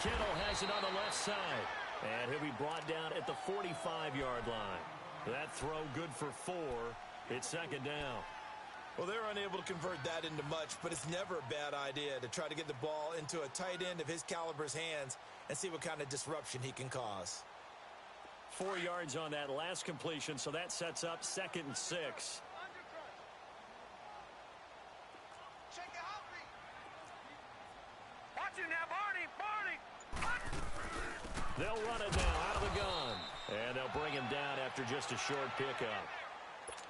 Kittle has it on the left side. And he'll be brought down at the 45-yard line. That throw good for 4. It's second down. Well, they're unable to convert that into much, but it's never a bad idea to try to get the ball into a tight end of his caliber's hands and see what kind of disruption he can cause. 4 yards on that last completion, so that sets up 2nd and 6. Watch it now, Barney! They'll run it now out of the gun. And they'll bring him down after just a short pickup.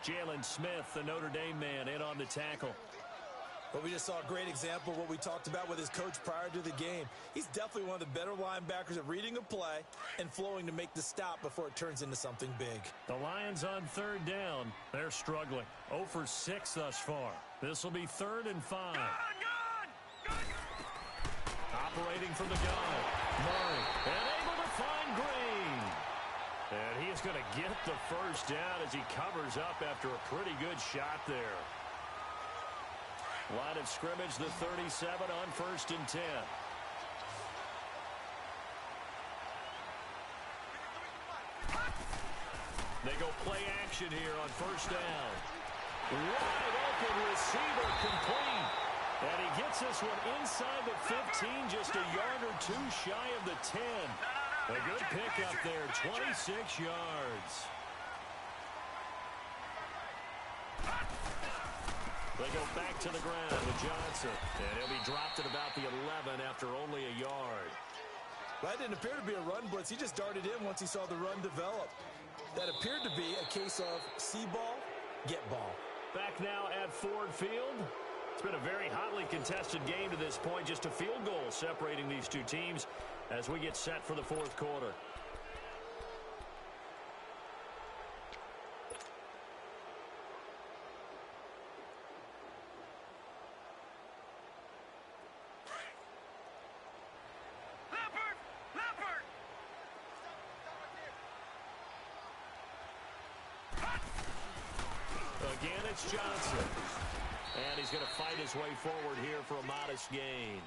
Jalen Smith, the Notre Dame man, in on the tackle. But we just saw a great example of what we talked about with his coach prior to the game. He's definitely one of the better linebackers at reading a play and flowing to make the stop before it turns into something big. The Lions on 3rd down. They're struggling. 0 for 6 thus far. This will be 3rd and 5. Operating from the gun. Murray. And able to find Green. And he's going to get the first down as he covers up after a pretty good shot there. Line of scrimmage, the 37 on 1st and 10. They go play action here on 1st down. Wide open receiver complete. And he gets this one inside the 15, just a yard or 2 shy of the 10. A good pickup there, 26 yards. They go back to the ground with Johnson. And he'll be dropped at about the 11 after only a yard. That didn't appear to be a run blitz. He just darted in once he saw the run develop. That appeared to be a case of see ball, get ball. Back now at Ford Field. It's been a very hotly contested game to this point. Just a field goal separating these two teams as we get set for the 4th quarter. Again, it's Johnson. And he's going to fight his way forward here for a modest gain.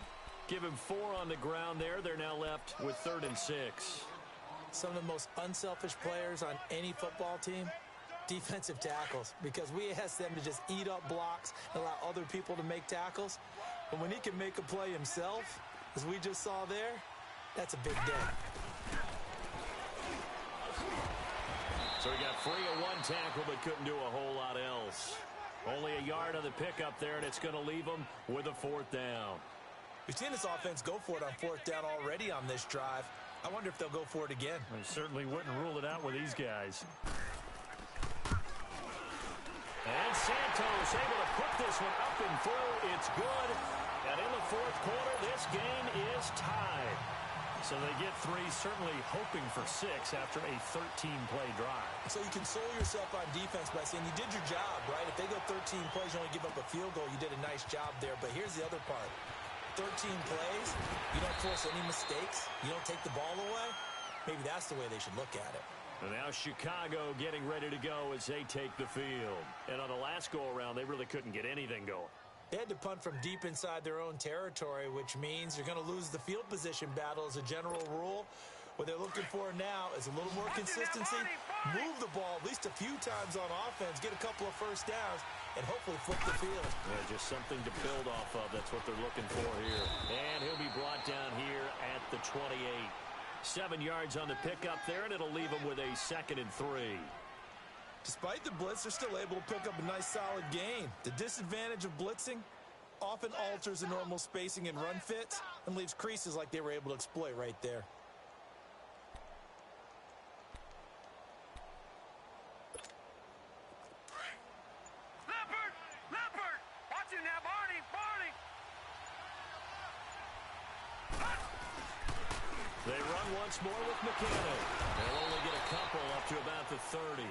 Give him 4 on the ground there. They're now left with 3rd and 6. Some of the most unselfish players on any football team, defensive tackles, because we ask them to just eat up blocks and allow other people to make tackles. But when he can make a play himself, as we just saw there, that's a big day. So he got free of 1 tackle but couldn't do a whole lot else. Only a yard on the pickup there, and it's going to leave him with a 4th down. We've seen this offense go for it on 4th down already on this drive. I wonder if they'll go for it again. I certainly wouldn't rule it out with these guys. And Santos able to put this one up and through. It's good. And in the 4th quarter, this game is tied. So they get 3, certainly hoping for 6 after a 13-play drive. So you console yourself on defense by saying you did your job, right? If they go 13 plays, you only give up a field goal, you did a nice job there. But here's the other part. 13 plays, you don't force any mistakes, you don't take the ball away. Maybe that's the way they should look at it. And now Chicago getting ready to go as they take the field. And on the last go-around, they really couldn't get anything going. They had to punt from deep inside their own territory, which means you're going to lose the field position battle as a general rule. What they're looking for now is a little more consistency, move the ball at least a few times on offense, get a couple of 1st downs, and hopefully flip the field. Yeah, just something to build off of. That's what they're looking for here. And he'll be brought down here at the 28. 7 yards on the pickup there, and it'll leave him with a 2nd and 3. Despite the blitz, they're still able to pick up a nice solid gain. The disadvantage of blitzing often alters the normal spacing and run fits and leaves creases like they were able to exploit right there. Leopard! Watch it now, Barney! They run once more with McKinnon. They'll only get a couple up to about the 30.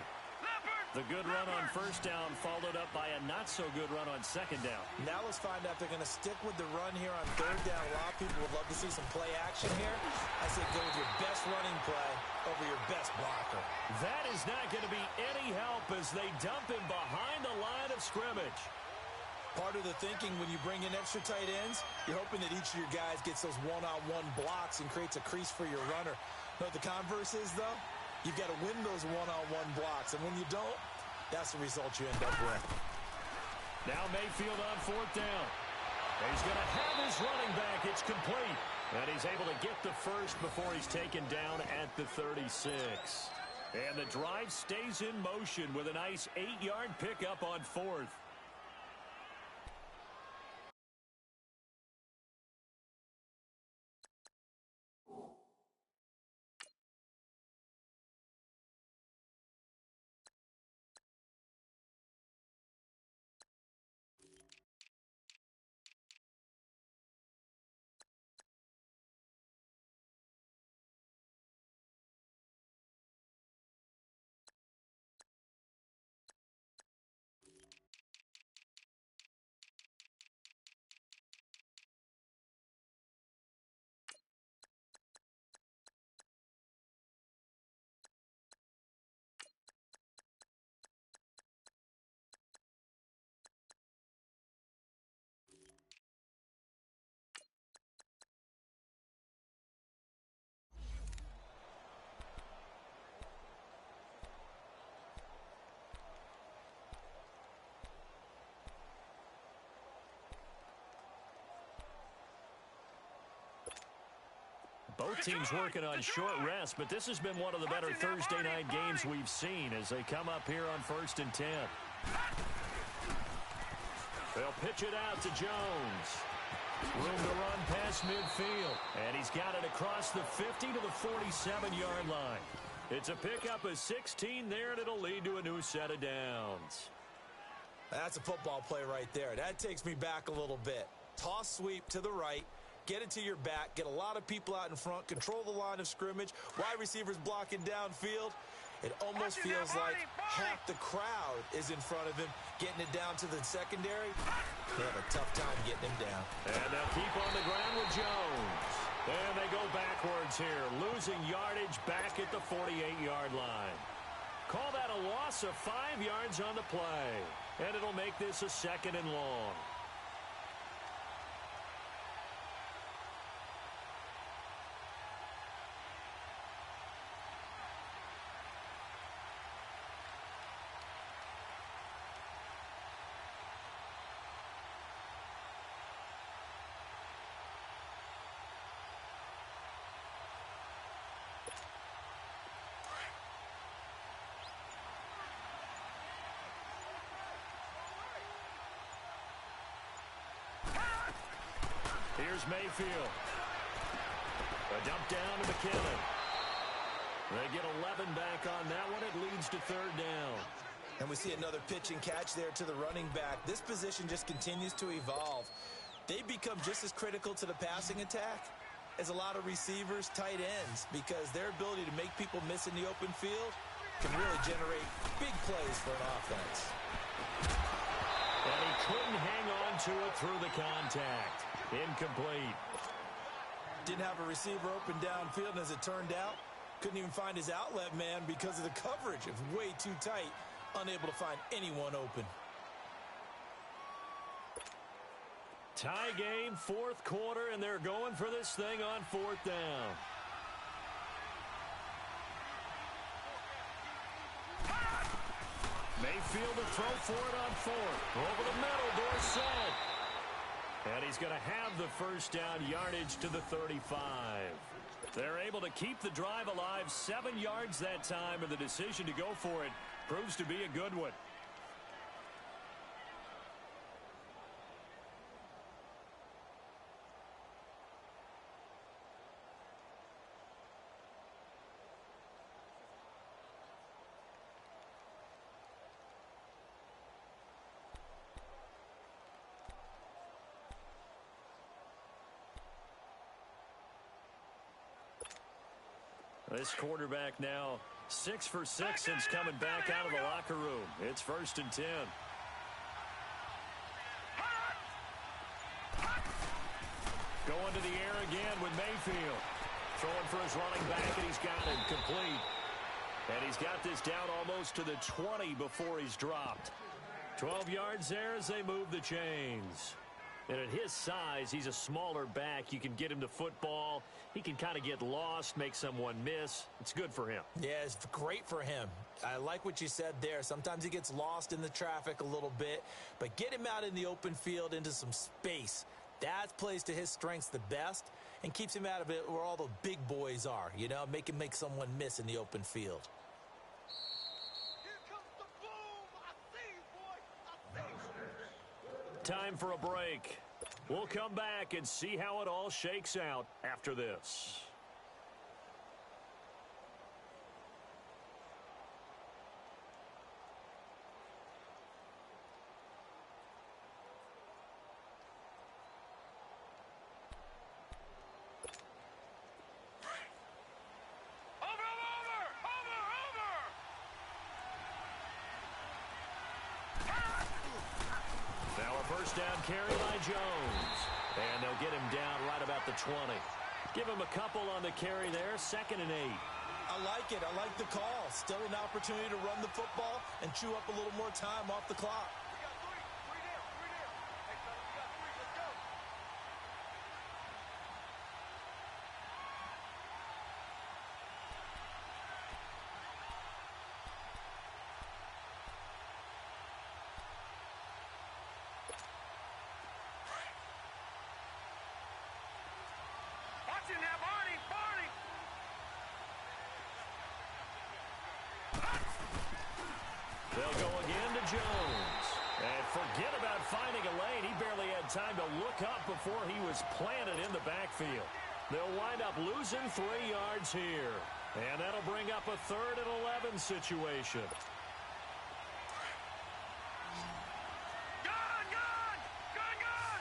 The good run on 1st down followed up by a not-so-good run on 2nd down. Now let's find out if they're going to stick with the run here on 3rd down. A lot of people would love to see some play action here. I say go with your best running play over your best blocker. That is not going to be any help as they dump him behind the line of scrimmage. Part of the thinking when you bring in extra tight ends, you're hoping that each of your guys gets those one-on-one blocks and creates a crease for your runner. You know what the converse is, though? You've got to win those one-on-one blocks, and when you don't, that's the result you end up with. Now Mayfield on fourth down. He's going to have his running back. It's complete. And he's able to get the first before he's taken down at the 36. And the drive stays in motion with a nice 8-yard pickup on fourth. Both teams working on short rest, but this has been one of the better Thursday night games we've seen as they come up here on 1st and 10. They'll pitch it out to Jones. Room to run past midfield, and he's got it across the 50 to the 47-yard line. It's a pickup of 16 there, and it'll lead to a new set of downs. That's a football play right there. That takes me back a little bit. Toss sweep to the right. Get it to your back, get a lot of people out in front, control the line of scrimmage, wide receivers blocking downfield. It almost feels like half the crowd is in front of him, getting it down to the secondary. They have a tough time getting him down. And they'll keep on the ground with Jones. And they go backwards here, losing yardage back at the 48-yard line. Call that a loss of 5 yards on the play. And it'll make this a 2nd and long. Here's Mayfield. A dump down to McKinnon. They get 11 back on that one. It leads to 3rd down. And we see another pitch and catch there to the running back. This position just continues to evolve. They become just as critical to the passing attack as a lot of receivers, tight ends, because their ability to make people miss in the open field can really generate big plays for an offense. And he couldn't hang on to it through the contact. Incomplete. Didn't have a receiver open downfield, and as it turned out, couldn't even find his outlet man because of the coverage. It was way too tight, unable to find anyone open. Tie game, 4th quarter, and they're going for this thing on 4th down. Mayfield to throw for it on 4th. Over the middle, Dorsett. And he's going to have the first down, yardage to the 35. They're able to keep the drive alive, 7 yards that time, and the decision to go for it proves to be a good one. This quarterback now 6 for 6 since coming back out of the locker room. It's 1st and 10. Going to the air again with Mayfield. Throwing for his running back, and he's got it complete. And he's got this down almost to the 20 before he's dropped. 12 yards there as they move the chains. And at his size, he's a smaller back. You can get him to football. He can kind of get lost, make someone miss. It's good for him. Yeah, it's great for him. I like what you said there. Sometimes he gets lost in the traffic a little bit, but get him out in the open field into some space. That plays to his strengths the best and keeps him out of it where all the big boys are, you know, make him make someone miss in the open field. Here comes the boom. I see you, boy. I see you. Time for a break. We'll come back and see how it all shakes out after this. First down carry by Jones. And they'll get him down right about the 20. Give him a couple on the carry there. 2nd and 8. I like it. I like the call. Still an opportunity to run the football and chew up a little more time off the clock. We got three. Three there. Three there. Hey, fellas, we got three. Let's go. Watch him now, Barney. Barney. They'll go again to Jones. And forget about finding a lane. He barely had time to look up before he was planted in the backfield. They'll wind up losing 3 yards here. And that'll bring up a 3rd and 11 situation. Gun, gun. Gun, gun.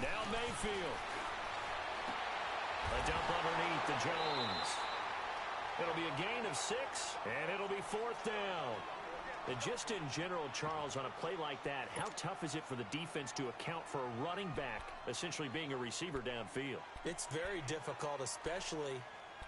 Now Mayfield. A dump underneath to Jones. It'll be a gain of 6, and it'll be 4th down. And just in general, Charles, on a play like that, how tough is it for the defense to account for a running back essentially being a receiver downfield? It's very difficult, especially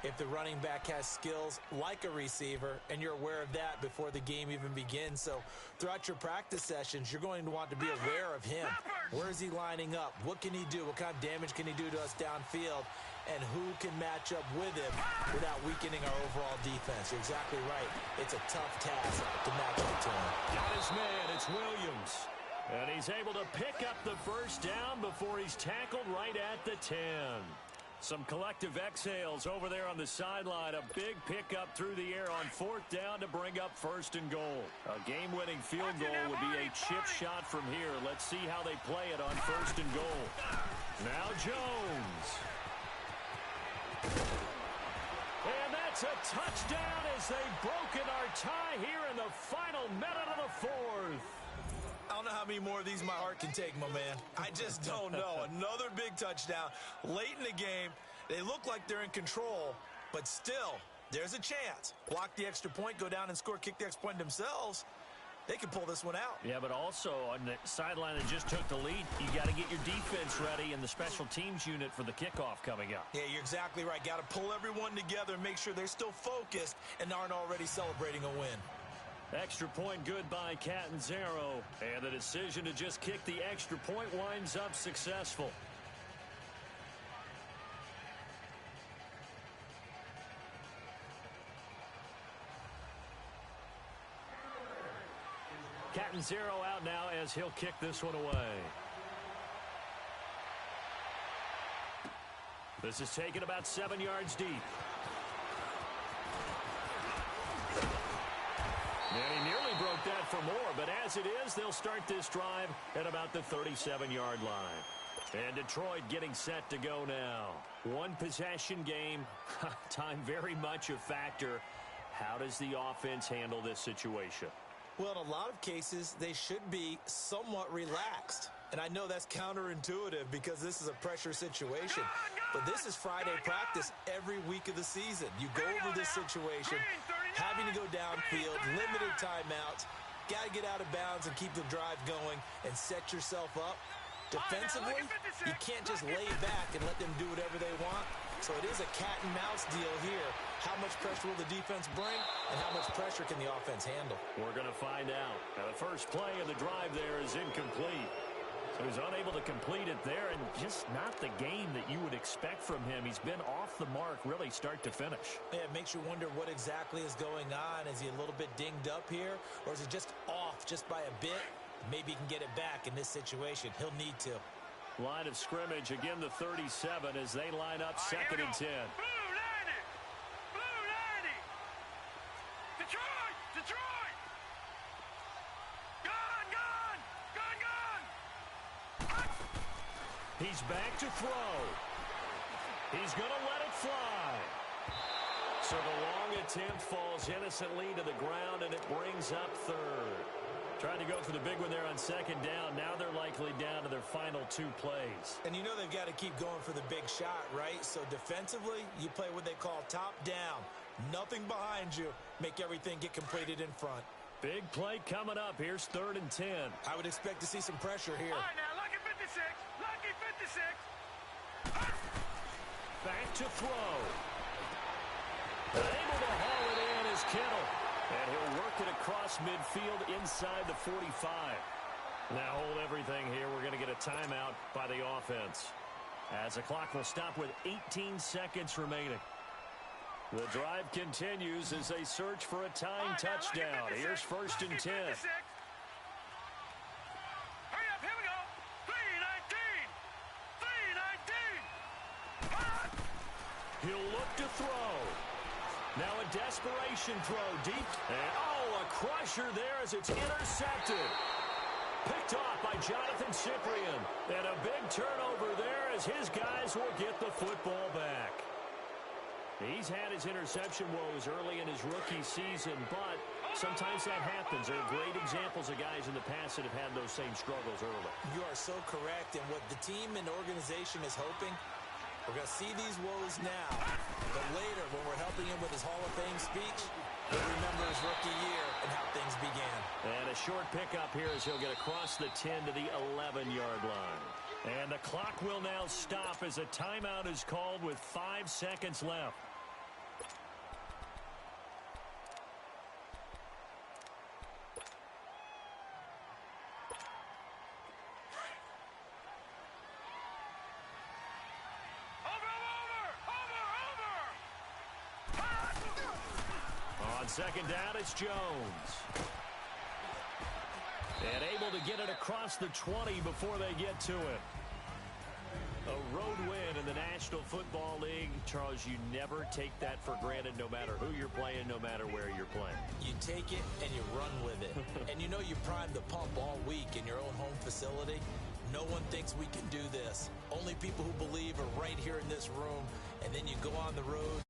if the running back has skills like a receiver, and you're aware of that before the game even begins. So throughout your practice sessions, you're going to want to be aware of him. Where is he lining up? What can he do? What kind of damage can he do to us downfield? And who can match up with him without weakening our overall defense? You're exactly right. It's a tough task to match up to him. Got his man. It's Williams. And he's able to pick up the first down before he's tackled right at the 10. Some collective exhales over there on the sideline. A big pickup through the air on 4th down to bring up 1st and goal. A game-winning field goal would be a chip shot from here. Let's see how they play it on 1st and goal. Now Jones. And that's a touchdown as they've broken our tie here in the final minute of the 4th. I don't know how many more of these my heart can take, my man. I just don't know. Another big touchdown late in the game. They look like they're in control, but still, there's a chance. Block the extra point, go down and score, kick the extra point themselves. They can pull this one out. Yeah, but also on the sideline that just took the lead, you got to get your defense ready and the special teams unit for the kickoff coming up. Yeah, you're exactly right. Got to pull everyone together and make sure they're still focused and aren't already celebrating a win. Extra point good by Catanzaro. And the decision to just kick the extra point winds up successful. Catanzaro out now as he'll kick this one away. This is taken about 7 yards deep. And he nearly broke that for more, but as it is, they'll start this drive at about the 37-yard line. And Detroit getting set to go now. One possession game, time very much a factor. How does the offense handle this situation? Well, in a lot of cases, they should be somewhat relaxed. And I know that's counterintuitive because this is a pressure situation. But this is Friday practice every week of the season. You go over this situation, having to go downfield, limited timeouts, got to get out of bounds and keep the drive going and set yourself up Defensively, you can't just lay back and let them do whatever they want. So it is a cat-and-mouse deal here. How much pressure will the defense bring, and how much pressure can the offense handle? We're going to find out. Now, the first play of the drive there is incomplete. So he's unable to complete it there, and just not the game that you would expect from him. He's been off the mark, really, start to finish. Yeah, it makes you wonder what exactly is going on. Is he a little bit dinged up here, or is he just off just by a bit? Maybe he can get it back in this situation. He'll need to. Line of scrimmage, again the 37 as they line up second and 10. Blue 90! Blue 90! Detroit! Detroit! Gun! Gun! Gun! Gun! He's back to throw. He's going to let it fly. So the long attempt falls innocently to the ground, and it brings up third. Trying to go for the big one there on second down. Now they're likely down to their final 2 plays. And you know they've got to keep going for the big shot, right? So defensively, you play what they call top down. Nothing behind you. Make everything get completed in front. Big play coming up. Here's 3rd and 10. I would expect to see some pressure here. All right, now, lucky 56. Lucky 56. Back to throw. Able to haul it in is Kittle. And he'll work it across midfield inside the 45. Now hold everything here. We're going to get a timeout by the offense, as the clock will stop with 18 seconds remaining. The drive continues as they search for a tying touchdown. Here's 1st and 10. Hurry up, here we go. 319. 319. He'll look to throw. Now a desperation throw deep. And, a crusher there as it's intercepted. Picked off by Jonathan Cyprien. And a big turnover there as his guys will get the football back. He's had his interception woes early in his rookie season, but sometimes that happens. There are great examples of guys in the past that have had those same struggles early. You are so correct, and what the team and organization is hoping, we're going to see these woes now, but later when we're helping him with his Hall of Fame speech, we'll remember his rookie year and how things began. And a short pickup here as he'll get across the 10 to the 11-yard line. And the clock will now stop as a timeout is called with 5 seconds left. On second down, it's Jones. And able to get it across the 20 before they get to it. A road win in the National Football League. Charles, you never take that for granted no matter who you're playing, no matter where you're playing. You take it and you run with it. And you know you primed the pump all week in your own home facility. No one thinks we can do this. Only people who believe are right here in this room. And then you go on the road.